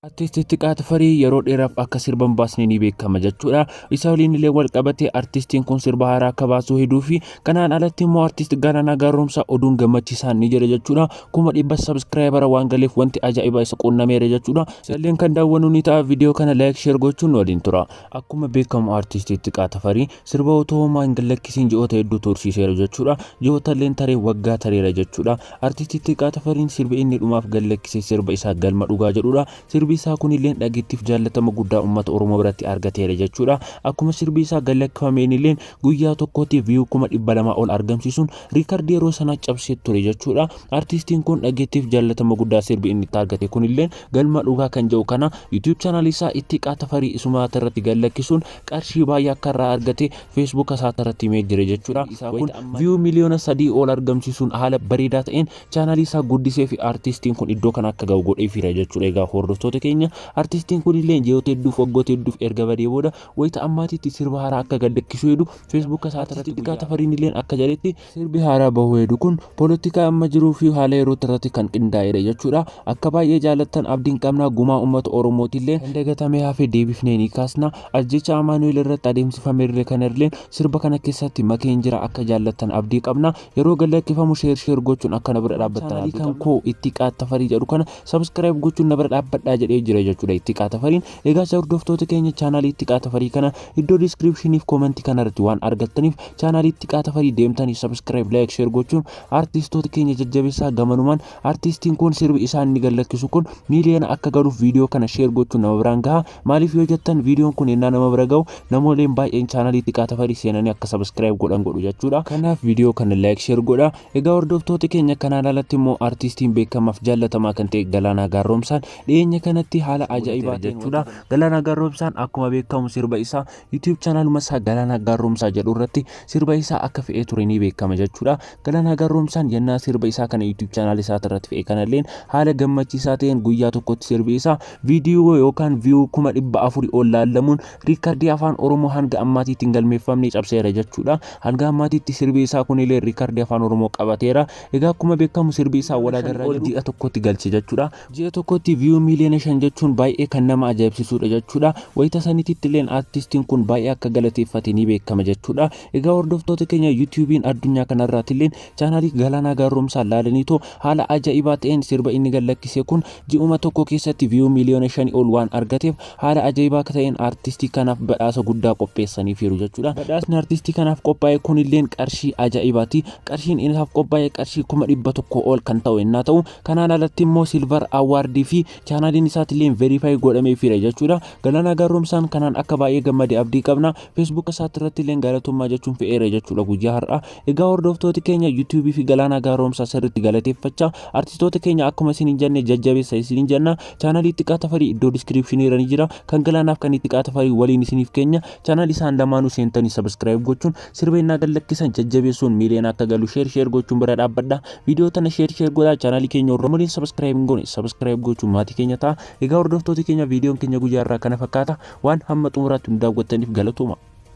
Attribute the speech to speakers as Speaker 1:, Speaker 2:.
Speaker 1: Artistii Xiqqaa Tafarii yeroo dheeraaf akka sirban baasne ni beekama jechuudha. Isa waliin illee wal qabatee artistiin kun sirba haaraa akka baasuu hiduu fi kanaan alatti immoo artistii Galaanaa Gaaromsaa oduun gammachiisaan ni jira jechuudha. 100,000 subscriber waan galeef wanti ajaa'iba isa qunnameera jechuudha. Salleen kan daawwannu ni ta'a. Viidiyoo kana like share gochuun waliin tura. Akkuma beekamu artistii Xiqqaa Tafarii sirba otoo homaa hin gallakkisiin ji'oota hedduu tursiiseera jechuudha. Ji'oota illeen taree waggaa tareera jechuudha. Artistii Xiqqaa Tafariin sirbi inni dhumaaf gallakkisee sirba isaa galma dhugaa jedhuudha. Sirbi isaa kun illee dhageettiif jaallatama guddaa uummata Oromoo biratti argateera jechuudha. Akkuma sirbi isaa gallakkifameen illee guyyaa tokkotti view 200,000 ol argamsiisuun riikardii yeroo sana cabsee ture jechuudha. Artistiin kun dhageettiif jaallatama guddaa sirbi inni itti argate kun illee galma dhugaa kan jedhu kana YouTube channel isaa Xiqqaa Tafarii isuma irratti gallakkisuun qarshii baay'ee akka irraa argate Facebook isaa irratti himee jira jechuudha. Kun view miliyoona 3 ol argamsiisuun haala bareedaa ta'een channel isaa guddisee fi artistiin kun iddoo kana akka ga'u godheefira jechuudha. Egaa hordoftoota keenya artistiin kun illee ji'oota hedduuf waggoota hedduuf erga badee booda wayita ammaatiitti sirba haaraa akka gallakkisuu hedu Facebook isaa irratti Xiqqaa Tafariin illee akka jedhetti sirbi haaraa bahuu hedu kun poolitikaa amma jiruu fi haala yeroo irratti kan qindaa'edha jechuudha. Akka baay'ee jaallattan abdiin qabnaa gumaa uummata Oromooti illee kan dagatamee hafe deebifnee ni kaasna. Ajjecha Amaanu'eel irratti adeemsifame illee kana illee sirba kana keessatti makeen jira akka jaallattan abdii qabna. Yeroo gallakkifamu share gochuun akka na bira dhaabbattan kan koo Xiqqaa Tafarii jedhu kana subscribe gochuun na bira dhaabbadhaa jedhee jira jechuudha. Xiqqaa Tafariin egaa hordoftoota keenya channel Xiqqaa Tafarii kana iddoo description fi comment kana irratti waan argattaniif channel Xiqqaa Tafarii deemtanii subscribe like share gochuun artistoota keenya jajjabeessaa gamanumaan artistiin kun sirbi isaa inni gallakkisu kun miiliyoona akka galuuf viidiyoo kana share gochuun nama biraan gaha. Maaliif yoo jettan viidiyoon kun ennaa nama bira ga'u namoonni baay'een channel Xiqqaa Tafarii seenanii akka subscribe godhan godhu jechuudha. Kanaaf viidiyoo kana like share godha. Egaa hordoftoota keenya kanaan alatti immoo artistiin beekamaaf jaallatamaa kan ta'e Galaanaa Gaaromsaan dhiyeenya kanatti haala ajaa'ibaa jechuudha. Galaanaa Gaaromsaan akkuma beekamu sirba isaa YouTube channeluma isaa Galaanaa Gaaromsaa jedhu irratti sirba isaa akka fe'ee ture ni beekama jechuudha. Galaanaa Gaaromsaan yennaa sirba isaa kana YouTube channel isaa irratti fe'e kanalleen haala gammachiisaa ta'een guyyaa tokkotti sirbi isaa viidiyoo yookaan view 400,000 ol laallamuun riikardii afaan Oromoo hanga ammaatiitti hin galmeeffamne cabseera jechuudha. Hanga ammaatiitti sirbi isaa kun illee riikardii afaan Oromoo qabateera. Egaa akkuma beekamu sirbi isaa walaagarraa ji'a tokkotti galche jechuudha. Ji'a tokkotti view miliyoona 5 jechuun baay'ee kan nama ajaa'ibsiisudha jechuudha. Wayita saniitti illee artistiin kun baay'ee akka galateeffate ni beekama jechuudha. Egaa hordoftoota keenya YouTube'n addunyaa kanarraatti illee channel Galaanaa Gaaromsaa laalaniitoo haala ajaa'ibaa ta'een sirba inni gallakkise kun ji'uma tokko keessatti view miliyoona 5 ol waan argateef haala ajaa'ibaa ta'een artistii kanaaf badhaasa guddaa qopheessaniiru jechuudha. Badhaasni artistii kanaaf qophaa'e kun illee qarshii ajaa'ibaati. Qarshiin isaaf qophaa'e qarshii 100,000 ol kan ta'u yennaa ta'u kanaan alatti immoo silver award fi channelin isaatti illee verify godhameefira jechuudha. Galaanaa Gaaromsaan kanaan akka baay'ee gammadee abdii qabna. Facebook isaatti irratti illee galatummaa jechuun fe'eera jechuudha guyyaa har'aa. Egaa hordoftoota keenya YouTube fi Galaanaa Gaaromsaa sirriitti galateeffachaa artistoota keenya akkuma isin hin jenne jajjabeessa isin hin jenna. Channel Xiqqaa Tafarii iddoo description irra ni jira. Kan Galaanaaf kan Xiqqaa Tafarii waliin isiniif keenya channel isaan lamaanuu seentanii subscribe gochuun sirba innaa gallakkisan jajjabeessuun miiliyoona akka galu share gochuun bira dhaabbadha. Viidiyoo tana share godhaa channel keenya Oromoon subscribe goone subscribe gochuun maatii keenya ta'a. Egaa hordoftoota keenya viidiyoon keenya guyyaa irraa kana fakkaata waan hamma xumuraatti nu daawwattaniif galatooma.